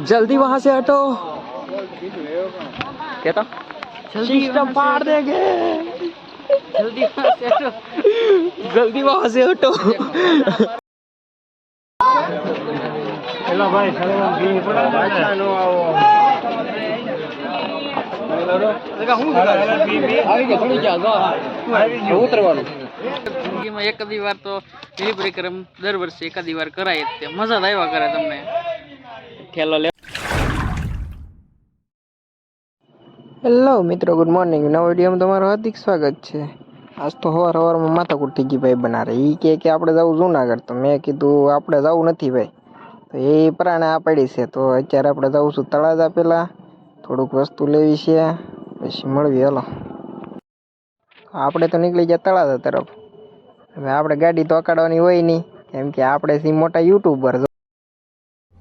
जल्दी वहां से हटो। क्या था? सिस्टम फाड़ देंगे। जल्दी वहां से हटो। जल्दी वहां से हटो। हेलो भाई अच्छा नो आओ જિંદગીમાં એકાદી વાર તો લીલી પરિક્રમ દર વર્ષે એકાદી વાર કરાય જ તે મજા જ આવ્યા કરે તમને ઠેલો લે. હેલો મિત્રો, ગુડ મોર્નિંગ. નવા વિડીયોમાં તમારું હાર્દિક સ્વાગત છે. આજ તો સવારમાં માથાકૂટ થઈ ગઈ ભાઈ બનારે. એ કે આપણે જવું જુનાગઢ, તો મેં કીધું આપણે જવું નથી ભાઈ. તો એ પ્રાણે આ પડી છે. તો અત્યારે આપણે જવું છું તળાજા. પહેલાં થોડુંક વસ્તુ લેવી છે, પછી મળવી. હાલો, આપણે તો નીકળી ગયા તળાજા તરફ. હવે આપણે ગાડી તો અકાડવાની હોય નહીં, કેમ કે આપણે સી મોટા યુટ્યુબર.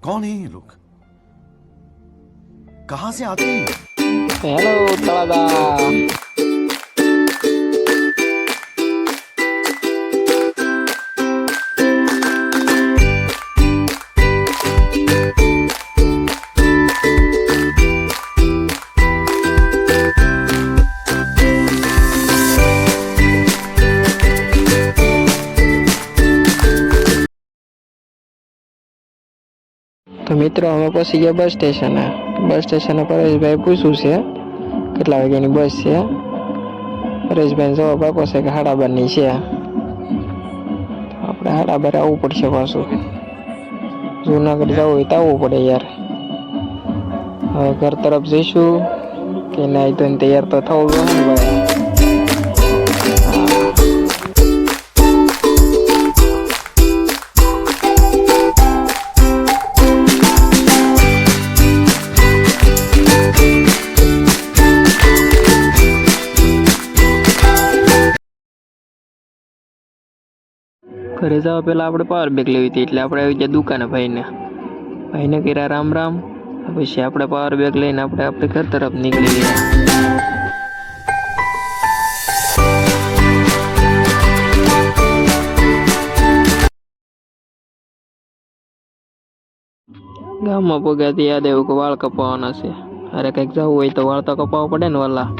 कौन है ये लोग कहां से आते हैं હેલો તળાજા. તો મિત્રો અમે પહોંચી ગયા બસ સ્ટેશને. બસ સ્ટેશને પરેશભાઈ પૂછ્યું છે કેટલા વાગ્યાની બસ છે. પરેશભાઈ જવાબ આપ્યો છે કે 12:30ની છે. આપણે 12:30 આવવું પડશે પાછું. જુનાગઢ જવું હોય તો આવવું પડે યાર. હવે ઘર તરફ જઈશું કે નહીં તો તૈયાર તો થવું જોઈએ ને ભાઈ. ઘરે જવા પહેલાં આપણે પાવર બેગ લેવી હતી, એટલે આપણે આવી ગયા દુકાને. ભાઈને કર્યા રામ રામ. પછી આપણે પાવર બેગ લઈને આપણે ઘર તરફ નીકળી ગયા. ગામમાં પગ્યાથી યાદ આવ્યું કે વાળ કપાવવાના છે. અરે કંઈક જવું હોય તો વાળ તો કપાવવા પડે ને વાલા.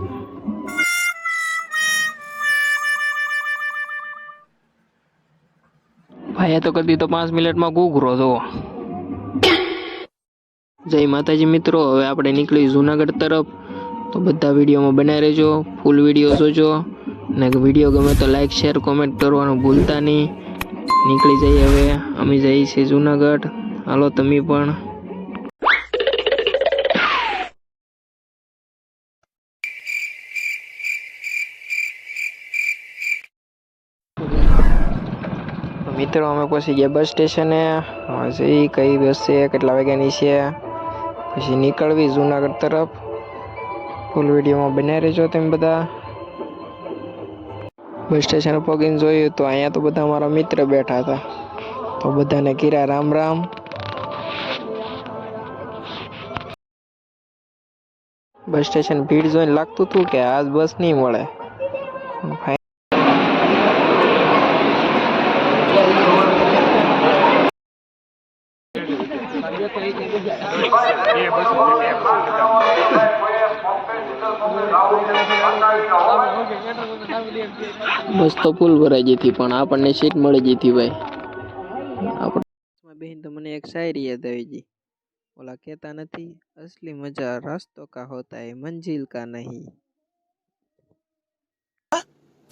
ભાઈએ તો કદી તો 5 મિનિટમાં ઘૂઘરો જોવો. જય માતાજી મિત્રો, હવે આપણે નીકળી જુનાગઢ તરફ. તો બધા વિડીયોમાં બનાવી રહેજો, ફૂલ વિડીયો જોજો. અને વિડીયો ગમે તો લાઈક શેર કોમેન્ટ કરવાનું ભૂલતા નહીં. નીકળી જઈએ હવે. અમે જઈએ છીએ જુનાગઢ. હાલો તમે પણ. મિત્રો અમે પહોંચી ગયા બસ સ્ટેશને. જઈ કઈ બસ છે, કેટલા વાગ્યાની છે, પછી નીકળવી જુનાગઢ તરફ. ફૂલ વિડીયોમાં બનાવી રહેજો તમે બધા. બસ સ્ટેશન પગીને જોયું તો અહીંયા તો બધા અમારા મિત્ર બેઠા હતા. તો બધાને કીરા રામ રામ. બસ સ્ટેશન ભીડ જોઈને લાગતું હતું કે આજ બસ નહીં મળે. બસ તો ફૂલ ભરાઈ જતી, પણ આપણને સીટ મળી જતી ભાઈ. આપણે બેન તો મને એક શાયરી યાદ આવી ગઈ. ઓલા કહેતા નથી, असली मजा रास्तों का होता है मंजिल का नहीं.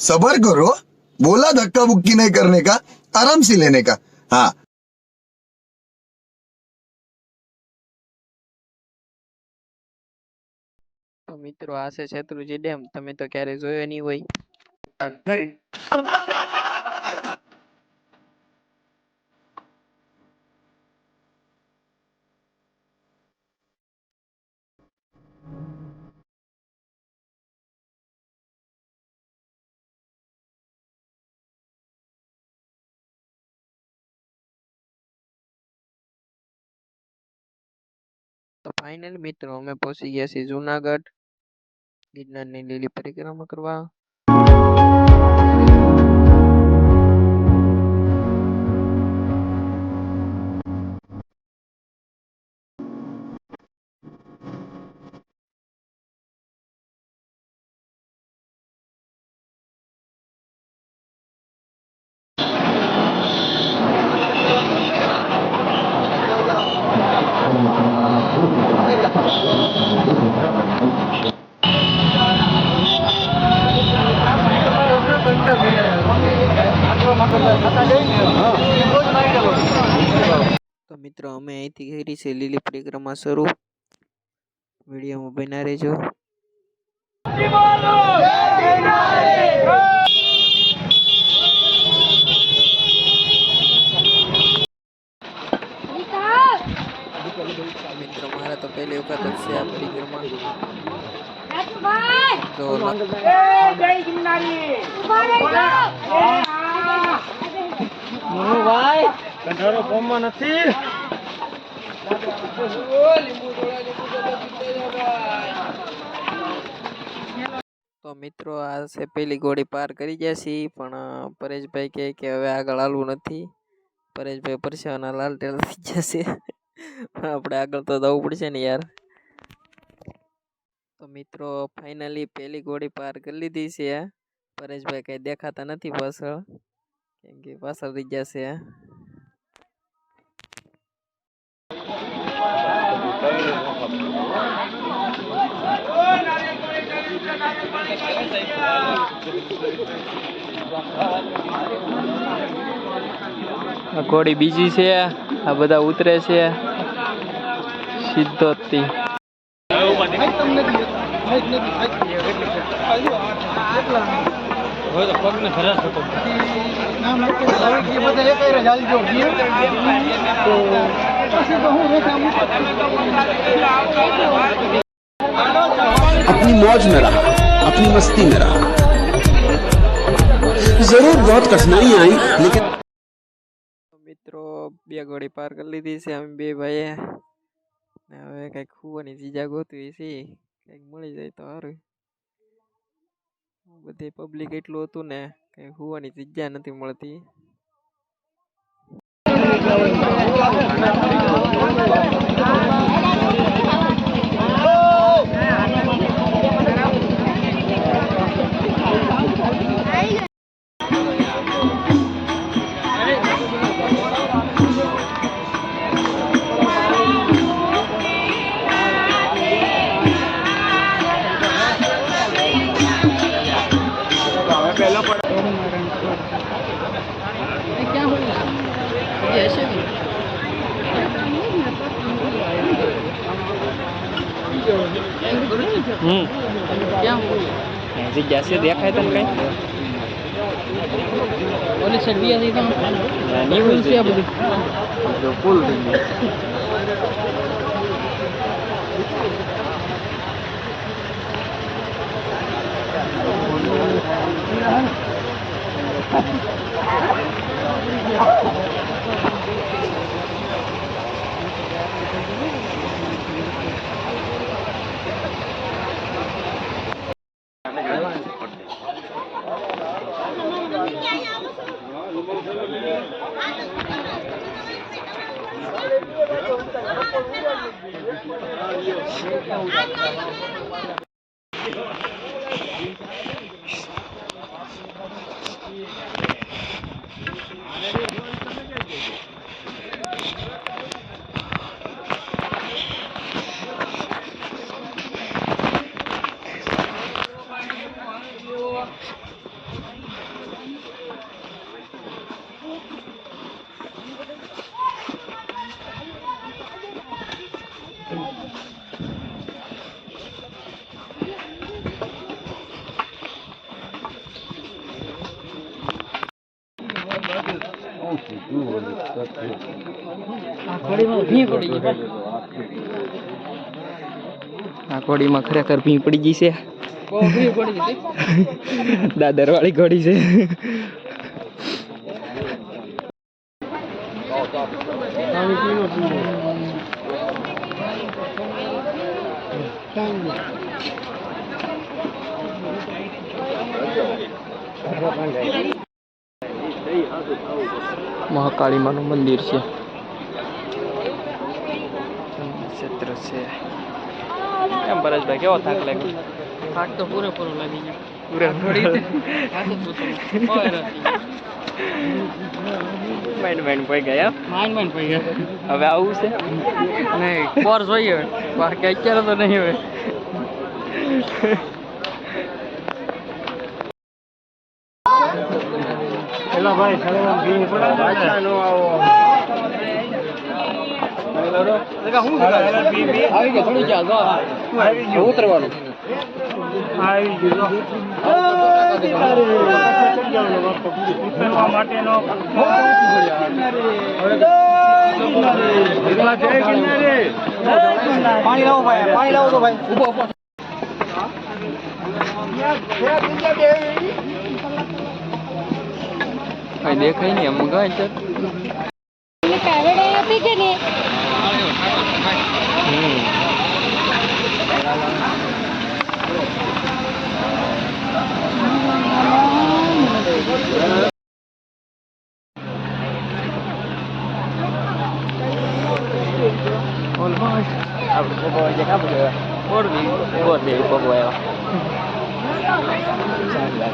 सबर करो, बोला धक्का बुक्की नहीं करने का, आराम से लेने का. हाँ, તો મિત્રો આ છે શેત્રુંજી ડેમ. તમે તો ક્યારે જોયો નહીં હોય. તો ફાઇનલ મિત્રો અમે પહોંચી ગયા છીએ જુનાગઢ. ગિરનારની લીલી પરિક્રમા કરવા. તો મિત્રો અમે અહીંથી કરી છે લીલી પરિક્રમા શરૂ. વિડીયોમાં બન્યા રહેજો. મિત્રો મારે તો પહેલી વખત જ છે આ પરિક્રમા. તો કંઠારો ફોર્મમાં નથી. તો મિત્રો આ છે પેલી ઘોડી પાર કરી ગયા છીએ, પણ પરેશભાઈ કહે કે હવે આગળ હાલવું નથી. પરેશભાઈ પરસેવાના લાલ ટેલ થઈ જશે. આપણે આગળ તો જવું પડશે ને યાર. તો મિત્રો ફાઇનલી પેલી ઘોડી પાર કરી લીધી છે. પરેશભાઈ કઈ દેખાતા નથી પાછળ, કેમ કે પાછળ રહી જશે. આ ઘોડી બીજી છે. આ બધા ઉતરે છે સિદ્ધોથી. अपनी मौज में रहा, अपनी मस्ती में रहा. जरूर बहुत कठिनाई आई लेकिन મિત્રો બે ઘોડી પાર કરી લીધી છે અમે બે ભાઈએ. હવે કઈક ખુવાની ચીજા ગોતવી છે, કઈક મળી જાય તો સારું. બધે પબ્લિક એટલું હતું ને કઈ ખુવાની ચીજા નથી મળતી. જગ્યા છે દેખાય તને કઈ? ઓલી સાઈડ બી હતી તમે નહીં છે આ બધું ફૂલ થઈ ગયું. આ ઘોડીમાં ખરેખર ભી પડી ગઈ છે. દાદર વાળી ઘોડી છે. મહાકાળી માનું મંદિર છે. ક્ષેત્ર છે. કેમ પરેશભાઈ કેવો થાક લાગ્યો? થાક તો પૂરેપૂરો લાગી ગયો. પૂરેપૂરો માઇન્ડ પડી ગયા માઇન્ડ પડી ગયા. હવે આવું છે નહીં કોર જોઈએ હવે. બાકી અત્યારે તો નહીં હવે. પેલા ભાઈ સળવણ ભી પડે પાછા નો આવો આવી ગયો થોડી ચાલ ઉતરવાનું. આવી ગયો ઉતરવા માટેનો પાણી લાવો ભાઈ, પાણી લાવો તો ભાઈ. કઈ દેખાય નહીં અમુક ગાય છે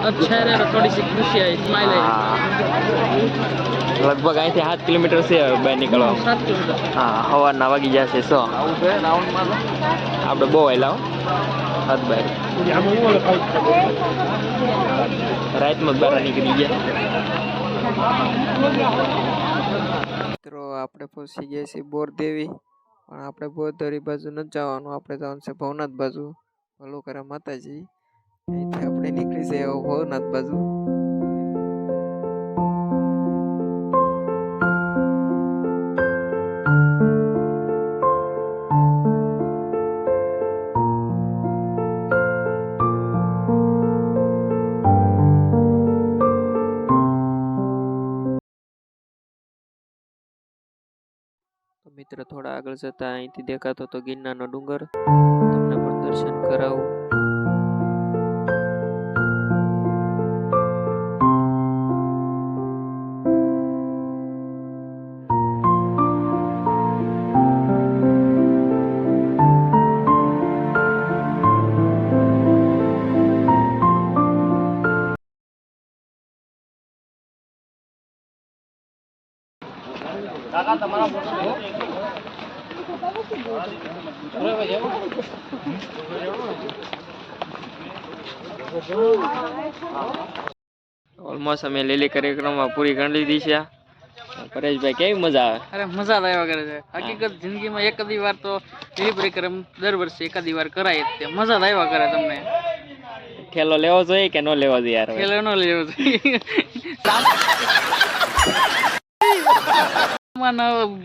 अच्छा रे थोड़ी सी खुशी आई स्माइल आई. લગભગ અહીંથી 7 કિલોમીટર છે બહાર નીકળવા. 7 કિલોમીટર. હા સવારના વાગી જશે 100. આપણે બહુ વહેલા હાથ બહાર રાતમાં બહાર નીકળી ગયા. મિત્રો આપણે પહોંચી ગયા છીએ બોરદેવી, પણ આપણે બોરદેવી બાજુ નથી જવાનું, આપણે જવાનું છે ભવનાથ બાજુ. ભલું કરે માતાજી. અહીંથી આપણે નીકળી જઈએ ભવનાથ બાજુ. મિત્ર થોડા આગળ જતા અહીંથી દેખાતો તો ગિરનારનો ડુંગર, તમને પણ દર્શન કરાવું. કાકા તમારા ફોટો ઓલમોસ્ટ અમે લીલી કાર્યક્રમમાં પૂરી કરી લીધી છે. પરેશભાઈ કેવી મજા આવે? અરે મજા આવ્યા કરે છે. હકીકત જિંદગીમાં એકાદી વાર તો લીલી પરિક્રમ દર વર્ષે એકાદી વાર કરાય જ તે. મજા આવ્યા કરે તમને. ઠેલો લેવો જોઈએ કે ન લેવો જોઈએ યાર? ખેલો ન લેવો જોઈએ.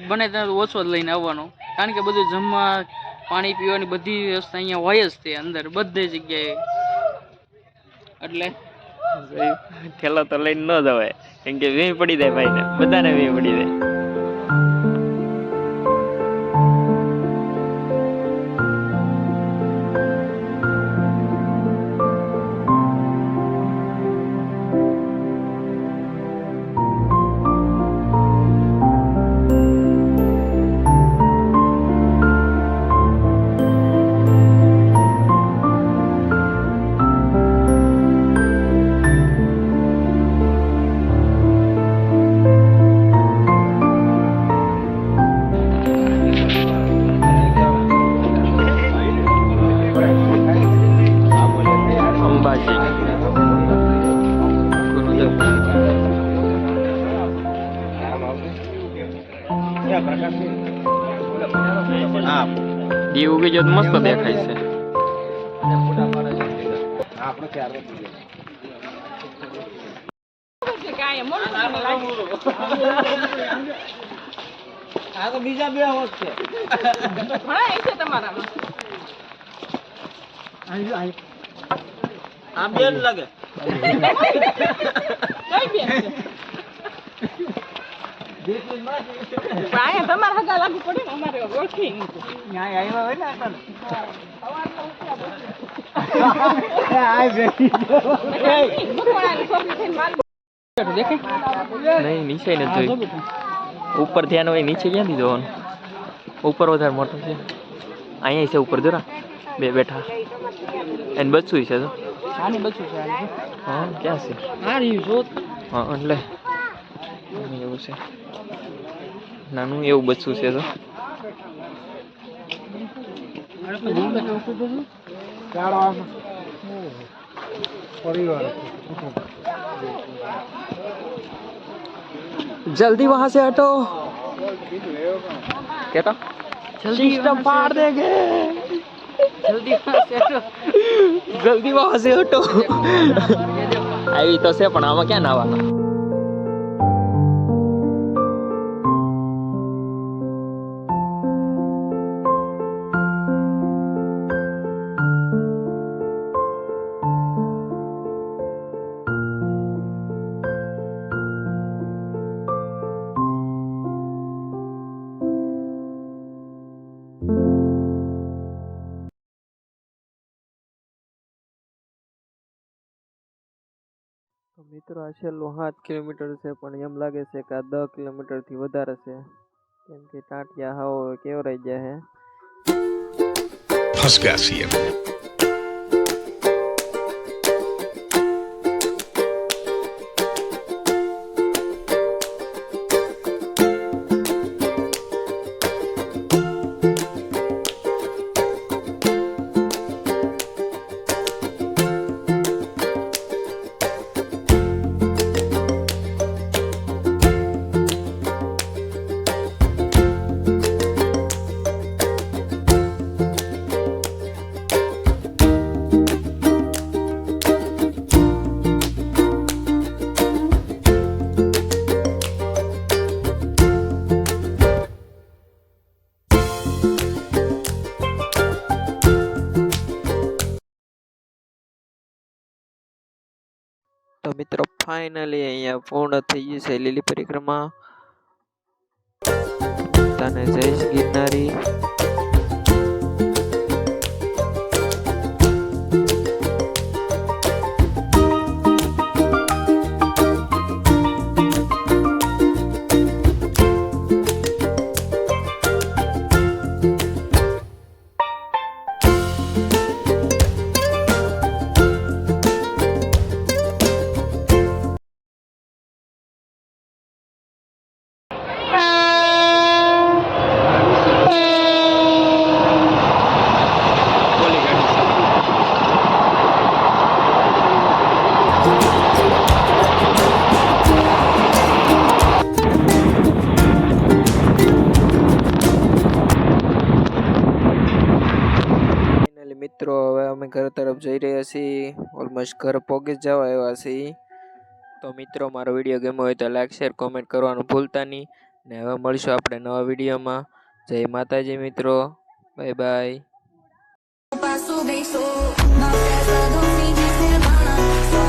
બને ત્યાં ઓછો જ લઈને આવવાનો, કારણ કે બધું જમવા પાણી પીવાની બધી વ્યવસ્થા અહીંયા હોય જ તે અંદર બધી જગ્યાએ. એટલે ઠેલો તો લઈને ન જવાય, કેમ કે વી પડી જાય ભાઈ ને, બધાને વી પડી જાય. દી ઉગી જો મસ્ત દેખાય છે. આ તો બીજા બે હોત છે. આ બેન લાગે. તમારે હગા લાગુ પડે ને અમારે ઓળખી આવ્યા હોય ને નહીં નીચે નથી જોઈ. ઉપર ધ્યાન હોય, નીચે ક્યાંથી જોવાનું? ઉપર વધારે મોટો છે. અહીંયા છે ઉપર જરા બે બેઠા. એને બચવું છે તો. આની બચું છે. હા ક્યાં છે? આ રહ્યું જો. હા એટલે એવું છે નાનું એવું બચ્ચું છે તો जल्दी वहां से हटो कहता सिस्टम फाड़ देंगे जल्दी वहां से हटो આવી તો છે પણ આમાં ક્યાં નાવાનું તો મિત્રો આ છેલ્લું 7 કિલોમીટર છે પણ એમ લાગે છે કે આ 10 કિલોમીટરથી વધારે છે કેમ કે ટાંટિયા હાવ કેવરાઈ ગયા છે फंस गया सीएम તો મિત્રો ફાઇનલી અહીંયા પૂર્ણ થઈ ગઈ છે લીલી પરિક્રમા તને જય ગિરનારી મિત્રો હવે અમે ઘર તરફ જઈ રહ્યા છીએ ઓલમોસ્ટ ઘર પહોંચી જવા આવ્યા છીએ તો મિત્રો મારો વિડીયો ગમ્યો હોય તો લાઈક શેર કોમેન્ટ કરવાનું ભૂલતા નહીં ને હવે મળીશું આપણે નવા વિડીયોમાં જય માતાજી મિત્રો bye bye Passo bem, sou na festa do fim de semana.